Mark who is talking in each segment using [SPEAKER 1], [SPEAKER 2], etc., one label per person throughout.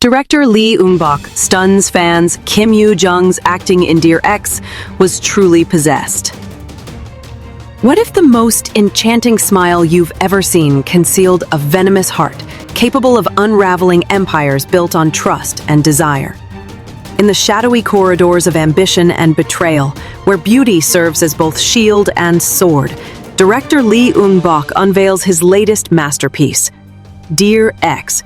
[SPEAKER 1] Director Lee Eung-bok stuns fans. Kim Yoo-jung's acting in Dear X was truly possessed. What if the most enchanting smile you've ever seen concealed a venomous heart, capable of unraveling empires built on trust and desire? In the shadowy corridors of ambition and betrayal, where beauty serves as both shield and sword, director Lee Eung-bok unveils his latest masterpiece, Dear X,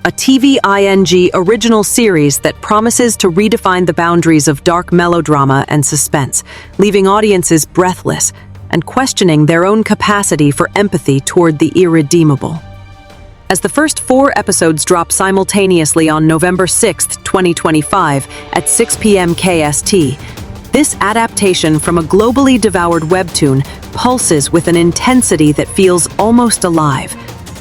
[SPEAKER 1] a TVING original series that promises to redefine the boundaries of dark melodrama and suspense, leaving audiences breathless and questioning their own capacity for empathy toward the irredeemable. As the first 4 episodes drop simultaneously on November 6, 2025 at 6 p.m. KST, this adaptation from a globally devoured webtoon pulses with an intensity that feels almost alive,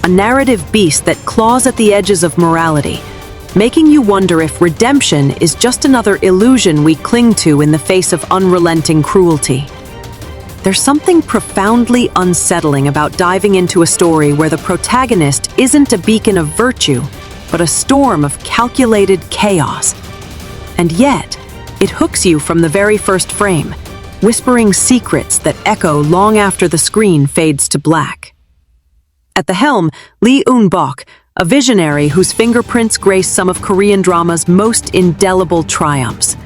[SPEAKER 1] a narrative beast that claws at the edges of morality, making you wonder if redemption is just another illusion we cling to in the face of unrelenting cruelty. There's something profoundly unsettling about diving into a story where the protagonist isn't a beacon of virtue, but a storm of calculated chaos. And yet, it hooks you from the very first frame, whispering secrets that echo long after the screen fades to black. At the helm, Lee Eung-bok, a visionary whose fingerprints grace some of Korean drama's most indelible triumphs.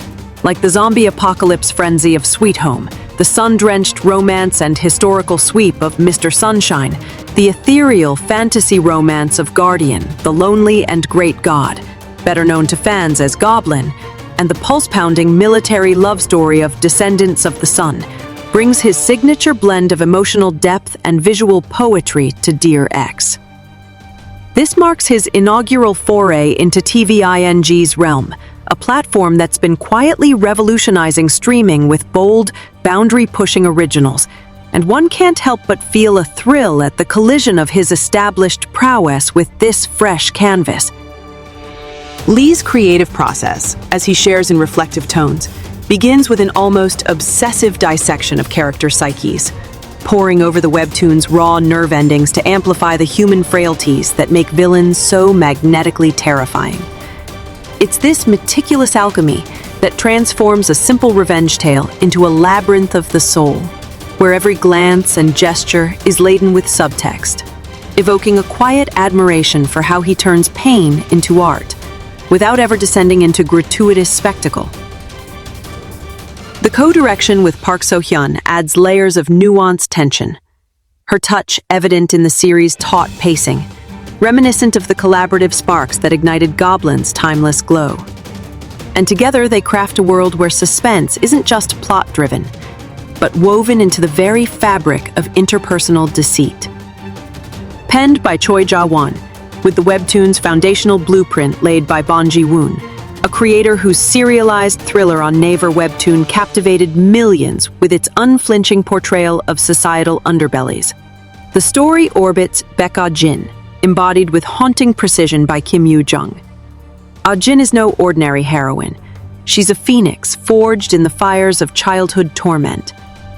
[SPEAKER 1] Like the zombie apocalypse frenzy of Sweet Home, the sun-drenched romance and historical sweep of Mr. Sunshine, the ethereal fantasy romance of Guardian, the lonely and great god, better known to fans as Goblin, and the pulse-pounding military love story of Descendants of the Sun, brings his signature blend of emotional depth and visual poetry to Dear X. This marks his inaugural foray into TVING's realm, a platform that's been quietly revolutionizing streaming with bold, boundary-pushing originals, and one can't help but feel a thrill at the collision of his established prowess with this fresh canvas.
[SPEAKER 2] Lee's creative process, as he shares in reflective tones, begins with an almost obsessive dissection of character psyches, poring over the webtoon's raw nerve endings to amplify the human frailties that make villains so magnetically terrifying. It's this meticulous alchemy that transforms a simple revenge tale into a labyrinth of the soul, where every glance and gesture is laden with subtext, evoking a quiet admiration for how he turns pain into art, without ever descending into gratuitous spectacle. The co-direction with Park So-hyun adds layers of nuanced tension, her touch evident in the series' taut pacing, reminiscent of the collaborative sparks that ignited Goblin's timeless glow. And together they craft a world where suspense isn't just plot-driven, but woven into the very fabric of interpersonal deceit. Penned by Choi Ja-won, with the webtoon's foundational blueprint laid by Bon Ji-woon, a creator whose serialized thriller on Naver webtoon captivated millions with its unflinching portrayal of societal underbellies. The story orbits Baek-ah-jin, embodied with haunting precision by Kim Yoo-jung. Ah-jin is no ordinary heroine. She's a phoenix forged in the fires of childhood torment,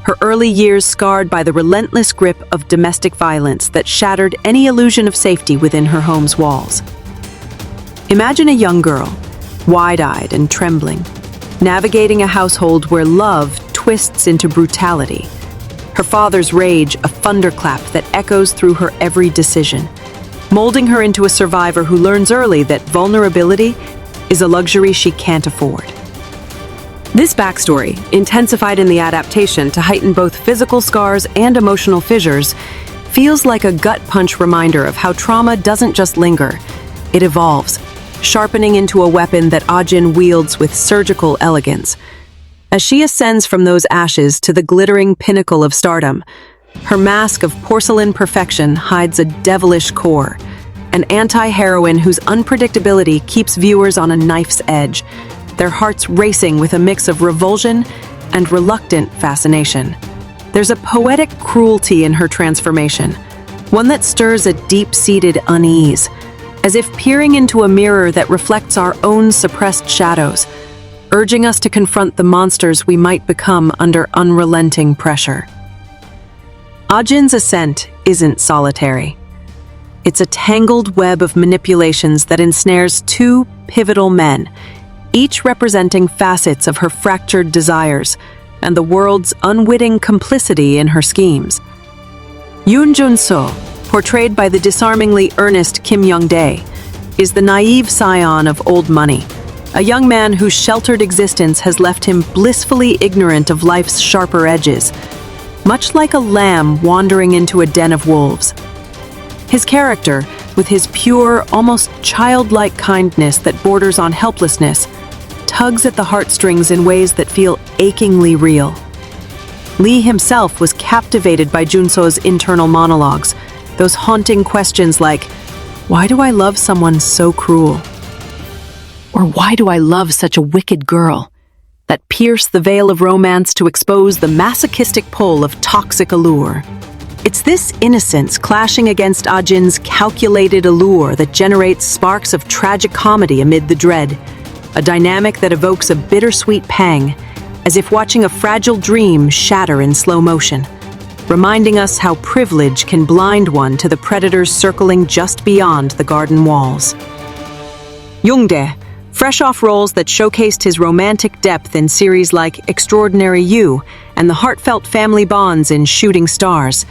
[SPEAKER 2] her early years scarred by the relentless grip of domestic violence that shattered any illusion of safety within her home's walls. Imagine a young girl, wide-eyed and trembling, navigating a household where love twists into brutality. Her father's rage, a thunderclap that echoes through her every decision, molding her into a survivor who learns early that vulnerability is a luxury she can't afford. This backstory, intensified in the adaptation to heighten both physical scars and emotional fissures, feels like a gut-punch reminder of how trauma doesn't just linger, it evolves, sharpening into a weapon that Ah-jin wields with surgical elegance. As she ascends from those ashes to the glittering pinnacle of stardom, her mask of porcelain perfection hides a devilish core, an anti-heroine whose unpredictability keeps viewers on a knife's edge, their hearts racing with a mix of revulsion and reluctant fascination. There's a poetic cruelty in her transformation, one that stirs a deep-seated unease, as if peering into a mirror that reflects our own suppressed shadows, urging us to confront the monsters we might become under unrelenting pressure. Ah-jin's ascent isn't solitary. It's a tangled web of manipulations that ensnares two pivotal men, each representing facets of her fractured desires and the world's unwitting complicity in her schemes. Yoon Jun-seo, portrayed by the disarmingly earnest Kim Young-dae, is the naive scion of old money, a young man whose sheltered existence has left him blissfully ignorant of life's sharper edges, much like a lamb wandering into a den of wolves. His character, with his pure, almost childlike kindness that borders on helplessness, tugs at the heartstrings in ways that feel achingly real. Lee himself was captivated by Jun-seo's internal monologues, those haunting questions like, "Why do I love someone so cruel?" Or "Why do I love such a wicked girl?" that pierce the veil of romance to expose the masochistic pull of toxic allure. It's this innocence clashing against Ah-jin's calculated allure that generates sparks of tragic comedy amid the dread, a dynamic that evokes a bittersweet pang, as if watching a fragile dream shatter in slow motion, reminding us how privilege can blind one to the predators circling just beyond the garden walls. Young-dae, fresh off roles that showcased his romantic depth in series like Extraordinary You and the heartfelt family bonds in Shooting Stars,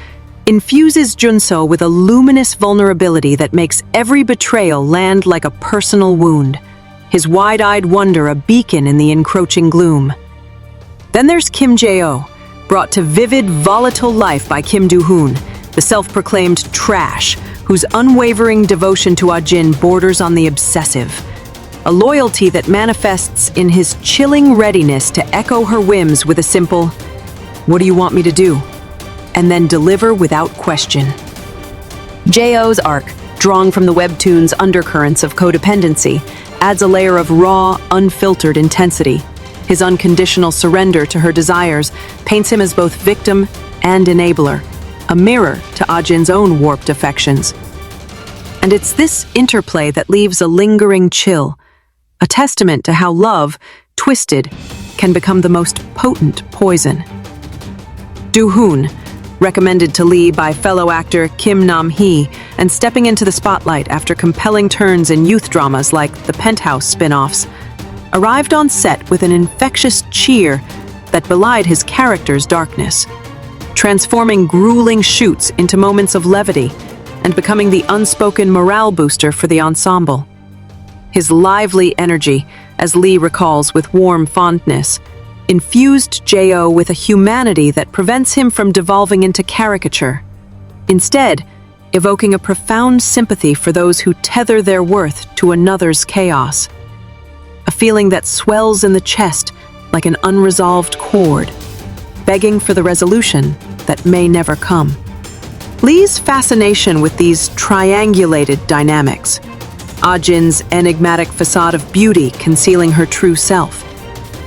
[SPEAKER 2] infuses Jun-seo with a luminous vulnerability that makes every betrayal land like a personal wound, his wide-eyed wonder a beacon in the encroaching gloom. Then there's Kim Jae-oh, brought to vivid, volatile life by Kim Do-hoon, the self-proclaimed trash, whose unwavering devotion to Ah-jin borders on the obsessive. A loyalty that manifests in his chilling readiness to echo her whims with a simple, "What do you want me to do?" and then deliver without question. Jae-oh's arc, drawn from the webtoon's undercurrents of codependency, adds a layer of raw, unfiltered intensity. His unconditional surrender to her desires paints him as both victim and enabler, a mirror to Ah-jin's own warped affections. And it's this interplay that leaves a lingering chill, a testament to how love, twisted, can become the most potent poison. Do-hoon, recommended to Lee by fellow actor Kim Nam-hee and stepping into the spotlight after compelling turns in youth dramas like the Penthouse spin-offs, arrived on set with an infectious cheer that belied his character's darkness, transforming grueling shoots into moments of levity and becoming the unspoken morale booster for the ensemble. His lively energy, as Lee recalls with warm fondness, infused Jae-oh with a humanity that prevents him from devolving into caricature, instead evoking a profound sympathy for those who tether their worth to another's chaos. A feeling that swells in the chest like an unresolved chord, begging for the resolution that may never come. Lee's fascination with these triangulated dynamics, Ah-jin's enigmatic facade of beauty concealing her true self,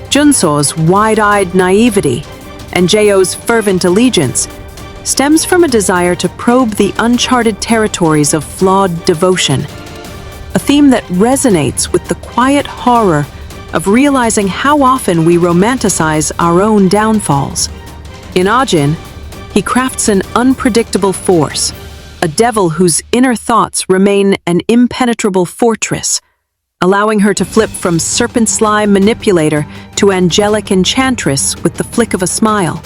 [SPEAKER 2] Jun-seo's wide-eyed naivety, and Jae-oh's fervent allegiance, stems from a desire to probe the uncharted territories of flawed devotion, a theme that resonates with the quiet horror of realizing how often we romanticize our own downfalls. In Ah-jin, he crafts an unpredictable force, a devil whose inner thoughts remain an impenetrable fortress, allowing her to flip from serpent-slime manipulator to angelic enchantress with the flick of a smile.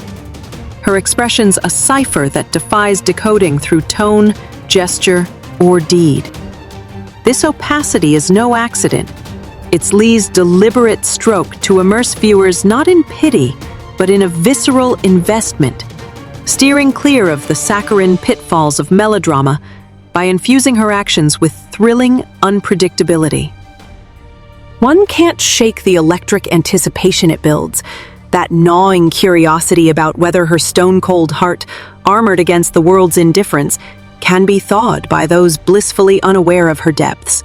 [SPEAKER 2] Her expression's a cipher that defies decoding through tone, gesture, or deed. This opacity is no accident. It's Lee's deliberate stroke to immerse viewers not in pity, but in a visceral investment, steering clear of the saccharine pitfalls of melodrama by infusing her actions with thrilling unpredictability. One can't shake the electric anticipation it builds, that gnawing curiosity about whether her stone-cold heart, armored against the world's indifference, can be thawed by those blissfully unaware of her depths.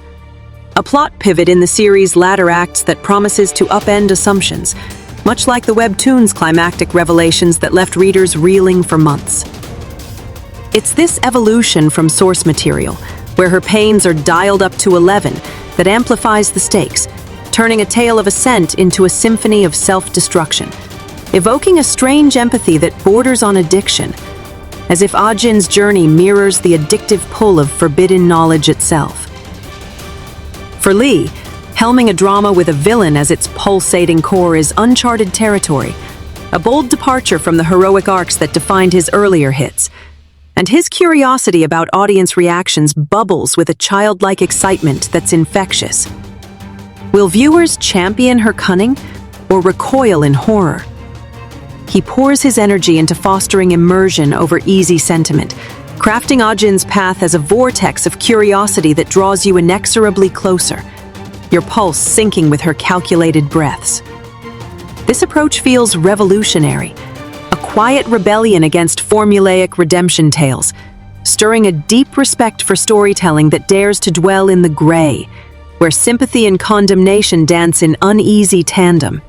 [SPEAKER 2] A plot pivot in the series' latter acts that promises to upend assumptions, much like the webtoon's climactic revelations that left readers reeling for months. It's this evolution from source material, where her pains are dialed up to 11, that amplifies the stakes, turning a tale of ascent into a symphony of self-destruction, evoking a strange empathy that borders on addiction. as if Ah-jin's journey mirrors the addictive pull of forbidden knowledge itself. For Lee, helming a drama with a villain as its pulsating core is uncharted territory, a bold departure from the heroic arcs that defined his earlier hits. And his curiosity about audience reactions bubbles with a childlike excitement that's infectious. Will viewers champion her cunning or recoil in horror? He pours his energy into fostering immersion over easy sentiment, crafting Ah-jin's path as a vortex of curiosity that draws you inexorably closer, your pulse syncing with her calculated breaths. This approach feels revolutionary, a quiet rebellion against formulaic redemption tales, stirring a deep respect for storytelling that dares to dwell in the gray, where sympathy and condemnation dance in uneasy tandem.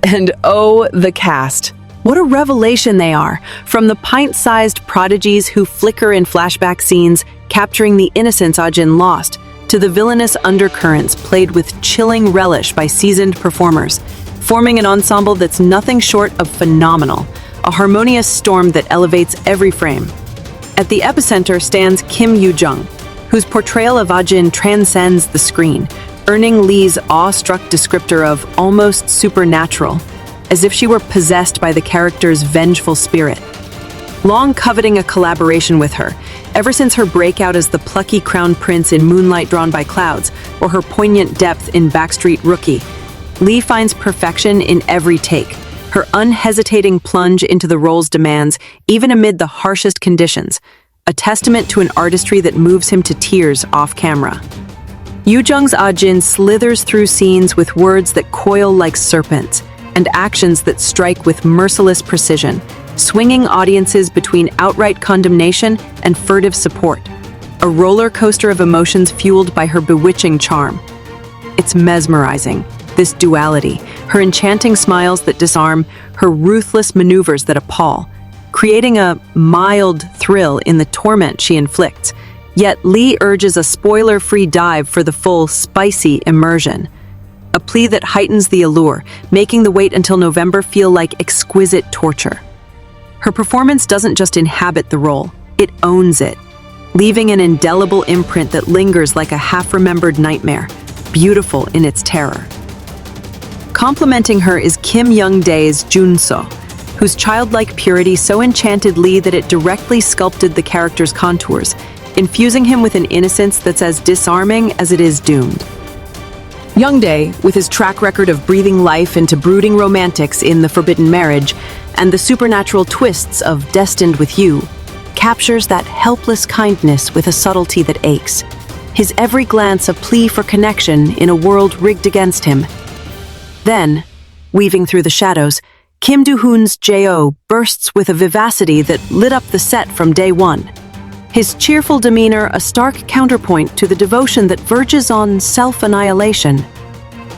[SPEAKER 2] And oh, the cast. What a revelation they are, from the pint-sized prodigies who flicker in flashback scenes, capturing the innocence Ah-jin lost, to the villainous undercurrents played with chilling relish by seasoned performers, forming an ensemble that's nothing short of phenomenal, a harmonious storm that elevates every frame. At the epicenter stands Kim Yoo-jung, whose portrayal of Ah-jin transcends the screen, earning Lee's awe-struck descriptor of almost supernatural, as if she were possessed by the character's vengeful spirit. Long coveting a collaboration with her, ever since her breakout as the plucky crown prince in Moonlight Drawn by Clouds, or her poignant depth in Backstreet Rookie, Lee finds perfection in every take, her unhesitating plunge into the role's demands, even amid the harshest conditions, a testament to an artistry that moves him to tears off-camera. Yoo-jung's Ah-jin slithers through scenes with words that coil like serpents, and actions that strike with merciless precision, swinging audiences between outright condemnation and furtive support, a roller coaster of emotions fueled by her bewitching charm. It's mesmerizing, this duality, her enchanting smiles that disarm, her ruthless maneuvers that appall, creating a mild thrill in the torment she inflicts. Yet Lee urges a spoiler-free dive for the full, spicy immersion, a plea that heightens the allure, making the wait until November feel like exquisite torture. Her performance doesn't just inhabit the role, it owns it, leaving an indelible imprint that lingers like a half-remembered nightmare, beautiful in its terror. Complementing her is Kim Young-dae's Jun-so, whose childlike purity so enchanted Lee that it directly sculpted the character's contours, infusing him with an innocence that's as disarming as it is doomed. Young-dae, with his track record of breathing life into brooding romantics in The Forbidden Marriage and the supernatural twists of Destined with You, captures that helpless kindness with a subtlety that aches, his every glance a plea for connection in a world rigged against him. Then, weaving through the shadows, Kim Do-hoon's Jo bursts with a vivacity that lit up the set from day one. His cheerful demeanor a stark counterpoint to the devotion that verges on self-annihilation,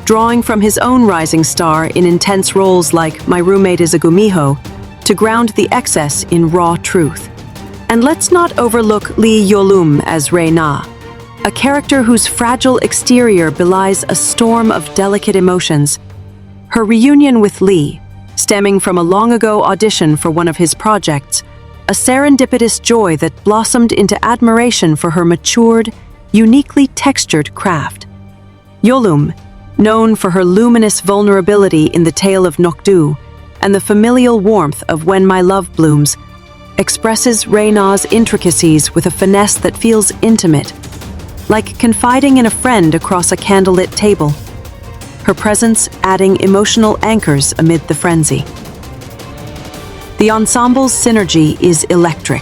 [SPEAKER 2] drawing from his own rising star in intense roles like My Roommate is a Gumiho to ground the excess in raw truth. And let's not overlook Lee Yo-lum as Rei-na, a character whose fragile exterior belies a storm of delicate emotions. Her reunion with Lee, stemming from a long-ago audition for one of his projects, a serendipitous joy that blossomed into admiration for her matured, uniquely textured craft. Yo-lum, known for her luminous vulnerability in The Tale of Nokdu and the familial warmth of When My Love Blooms, expresses Rei-na's intricacies with a finesse that feels intimate, like confiding in a friend across a candlelit table, her presence adding emotional anchors amid the frenzy. The ensemble's synergy is electric,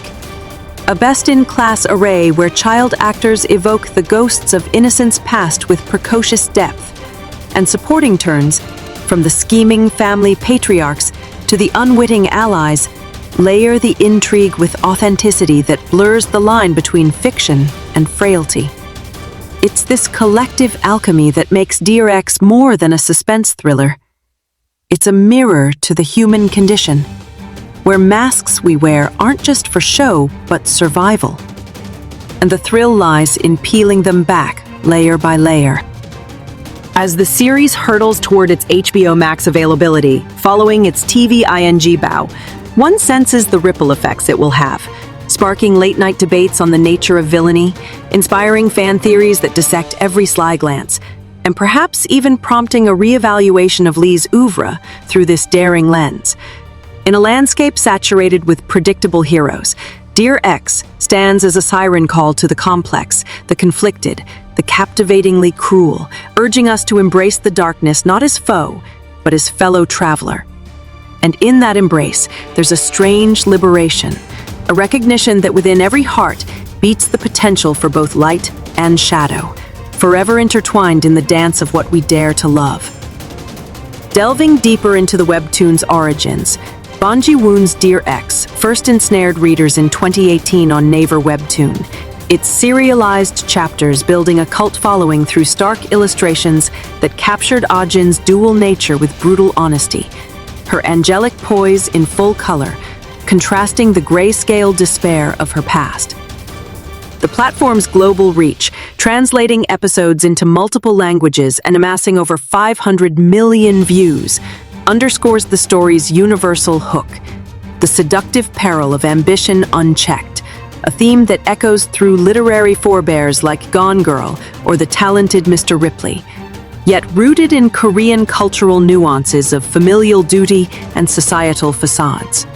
[SPEAKER 2] a best-in-class array where child actors evoke the ghosts of innocence past with precocious depth, and supporting turns, from the scheming family patriarchs to the unwitting allies, layer the intrigue with authenticity that blurs the line between fiction and frailty. It's this collective alchemy that makes Dear X more than a suspense thriller. It's a mirror to the human condition, where masks we wear aren't just for show, but survival. And the thrill lies in peeling them back, layer by layer. As the series hurtles toward its HBO Max availability, following its TVING bow, One senses the ripple effects it will have, sparking late-night debates on the nature of villainy, inspiring fan theories that dissect every sly glance, and perhaps even prompting a reevaluation of Lee's oeuvre through this daring lens. In a landscape saturated with predictable heroes, Dear X stands as a siren call to the complex, the conflicted, the captivatingly cruel, urging us to embrace the darkness not as foe, but as fellow traveler. And in that embrace, there's a strange liberation, a recognition that within every heart beats the potential for both light and shadow, forever intertwined in the dance of what we dare to love. Delving deeper into the webtoon's origins, Bong Ji-woon's Dear X first ensnared readers in 2018 on Naver Webtoon, its serialized chapters building a cult following through stark illustrations that captured Ah-jin's dual nature with brutal honesty, her angelic poise in full color, contrasting the grayscale despair of her past. The platform's global reach, translating episodes into multiple languages and amassing over 500 million views, underscores the story's universal hook, the seductive peril of ambition unchecked, a theme that echoes through literary forebears like Gone Girl or The Talented Mr. Ripley, yet rooted in Korean cultural nuances of familial duty and societal facades.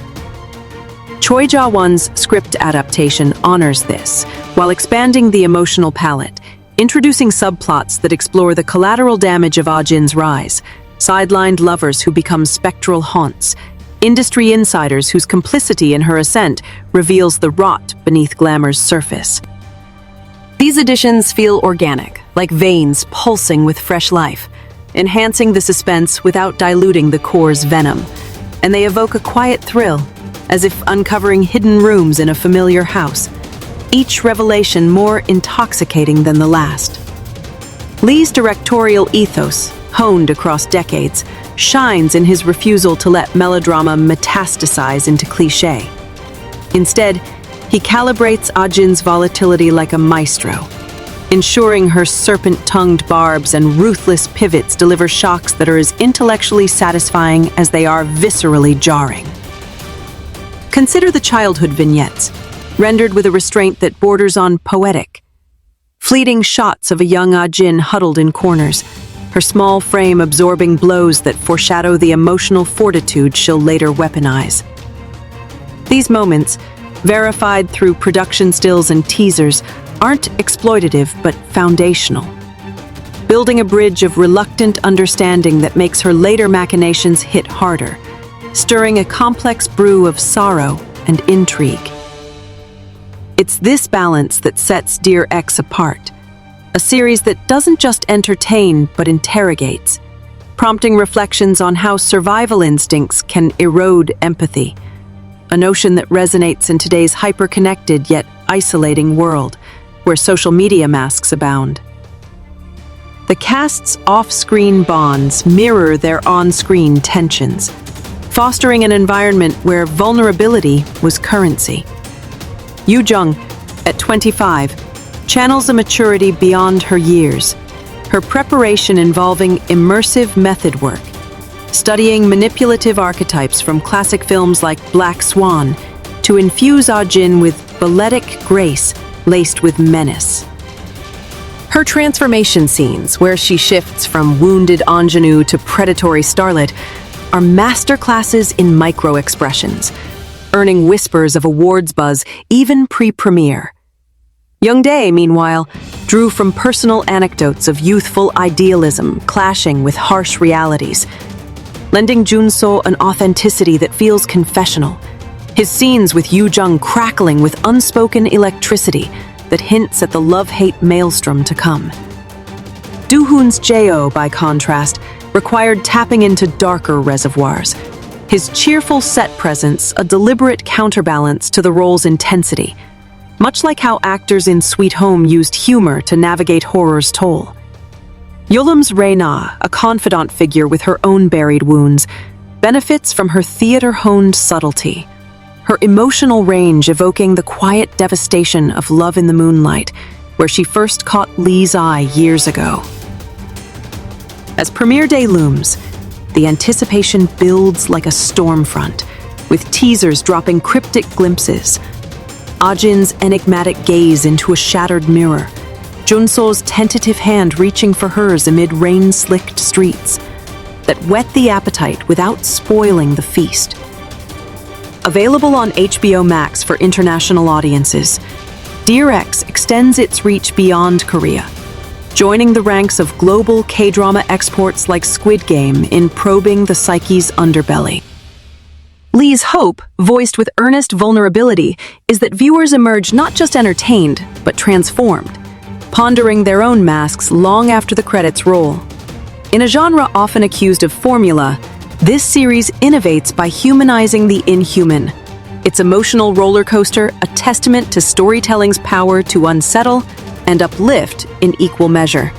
[SPEAKER 2] Choi Ja-won's script adaptation honors this, while expanding the emotional palette, introducing subplots that explore the collateral damage of Ah-jin's rise, sidelined lovers who become spectral haunts, industry insiders whose complicity in her ascent reveals the rot beneath glamour's surface. These additions feel organic, like veins pulsing with fresh life, enhancing the suspense without diluting the core's venom, and they evoke a quiet thrill, as if uncovering hidden rooms in a familiar house, each revelation more intoxicating than the last. Lee's directorial ethos, honed across decades, shines in his refusal to let melodrama metastasize into cliché. Instead, he calibrates Ah-jin's volatility like a maestro, ensuring her serpent-tongued barbs and ruthless pivots deliver shocks that are as intellectually satisfying as they are viscerally jarring. Consider the childhood vignettes, rendered with a restraint that borders on poetic. Fleeting shots of a young Ah-jin huddled in corners, her small frame absorbing blows that foreshadow the emotional fortitude she'll later weaponize. These moments, verified through production stills and teasers, aren't exploitative but foundational, building a bridge of reluctant understanding that makes her later machinations hit harder, stirring a complex brew of sorrow and intrigue. It's this balance that sets Dear X apart, a series that doesn't just entertain but interrogates, prompting reflections on how survival instincts can erode empathy, a notion that resonates in today's hyper-connected yet isolating world, where social media masks abound. The cast's off-screen bonds mirror their on-screen tensions, fostering an environment where vulnerability was currency. Yoo-jung, at 25, channels a maturity beyond her years, her preparation involving immersive method work, studying manipulative archetypes from classic films like Black Swan to infuse Ah-jin with balletic grace laced with menace. Her transformation scenes, where she shifts from wounded ingenue to predatory starlet, are masterclasses in micro-expressions, earning whispers of awards buzz even pre-premiere. Youngdae, meanwhile, drew from personal anecdotes of youthful idealism clashing with harsh realities, lending Junso an authenticity that feels confessional, his scenes with Yoo-jung crackling with unspoken electricity that hints at the love-hate maelstrom to come. Do-hoon's Jo, by contrast, required tapping into darker reservoirs, his cheerful set presence a deliberate counterbalance to the role's intensity, much like how actors in Sweet Home used humor to navigate horror's toll. Yeolum's Rae-na, a confidant figure with her own buried wounds, benefits from her theater-honed subtlety, her emotional range evoking the quiet devastation of Love in the Moonlight, where she first caught Lee's eye years ago. As premiere day looms, the anticipation builds like a storm front, with teasers dropping cryptic glimpses. Ajin's enigmatic gaze into a shattered mirror, Junso's tentative hand reaching for hers amid rain-slicked streets, that whet the appetite without spoiling the feast. Available on HBO Max for international audiences, Dear X extends its reach beyond Korea, joining the ranks of global K-drama exports like Squid Game in probing the psyche's underbelly. Lee's hope, voiced with earnest vulnerability, is that viewers emerge not just entertained, but transformed, pondering their own masks long after the credits roll. In a genre often accused of formula, this series innovates by humanizing the inhuman. Its emotional roller coaster, a testament to storytelling's power to unsettle and uplift in equal measure.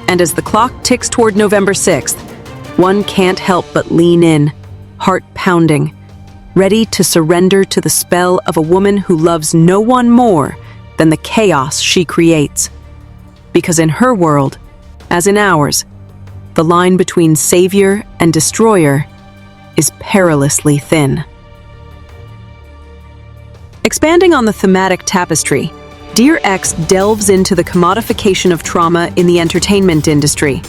[SPEAKER 2] And as the clock ticks toward November 6th, one can't help but lean in, heart pounding, ready to surrender to the spell of a woman who loves no one more than the chaos she creates. Because in her world, as in ours, the line between savior and destroyer is perilously thin. Expanding on the thematic tapestry, Dear X delves into the commodification of trauma in the entertainment industry,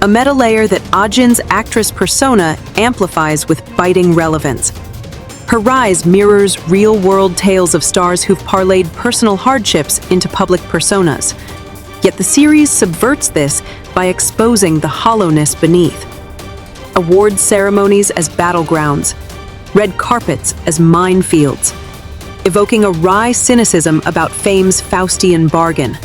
[SPEAKER 2] a meta layer that Ajin's actress persona amplifies with biting relevance. Her rise mirrors real-world tales of stars who've parlayed personal hardships into public personas. Yet the series subverts this by exposing the hollowness beneath. Award ceremonies as battlegrounds, red carpets as minefields, evoking a wry cynicism about fame's Faustian bargain.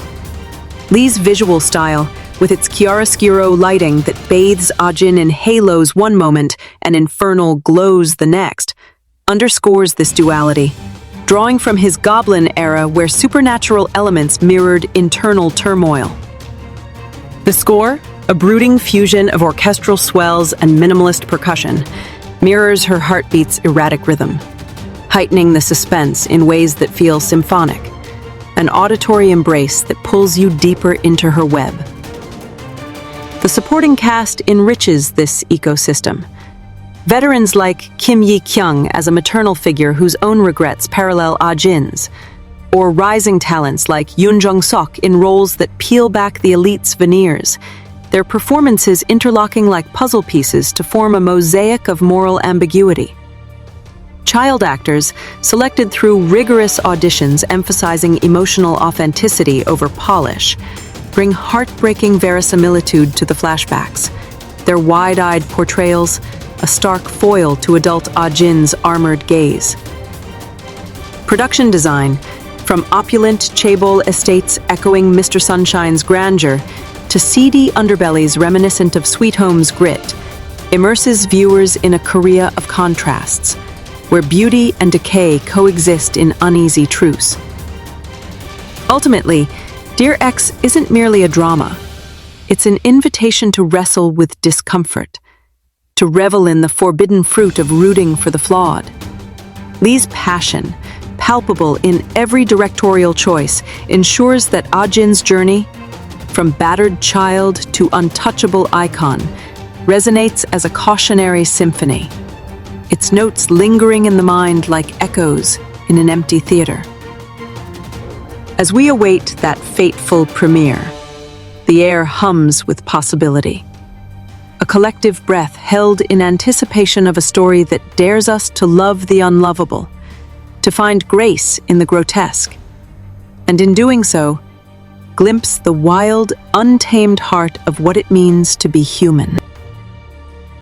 [SPEAKER 2] Lee's visual style, with its chiaroscuro lighting that bathes Ajin in halos one moment and infernal glows the next, underscores this duality, drawing from his Goblin era where supernatural elements mirrored internal turmoil. The score, a brooding fusion of orchestral swells and minimalist percussion, mirrors her heartbeat's erratic rhythm, heightening the suspense in ways that feel symphonic, an auditory embrace that pulls you deeper into her web. The supporting cast enriches this ecosystem. Veterans like Kim Yi-kyung as a maternal figure whose own regrets parallel Ah-jin's, or rising talents like Yoon Jung-sok in roles that peel back the elite's veneers, their performances interlocking like puzzle pieces to form a mosaic of moral ambiguity. Child actors, selected through rigorous auditions emphasizing emotional authenticity over polish, bring heartbreaking verisimilitude to the flashbacks, their wide-eyed portrayals a stark foil to adult Ah-jin's armored gaze. Production design, from opulent chaebol estates echoing Mr. Sunshine's grandeur to seedy underbellies reminiscent of Sweet Home's grit, immerses viewers in a Korea of contrasts, where beauty and decay coexist in uneasy truce. Ultimately, Dear X isn't merely a drama. It's an invitation to wrestle with discomfort, to revel in the forbidden fruit of rooting for the flawed. Lee's passion, palpable in every directorial choice, ensures that Ah-jin's journey, from battered child to untouchable icon, resonates as a cautionary symphony, its notes lingering in the mind like echoes in an empty theater. As we await that fateful premiere, the air hums with possibility. A collective breath held in anticipation of a story that dares us to love the unlovable, to find grace in the grotesque, and in doing so, glimpse the wild, untamed heart of what it means to be human.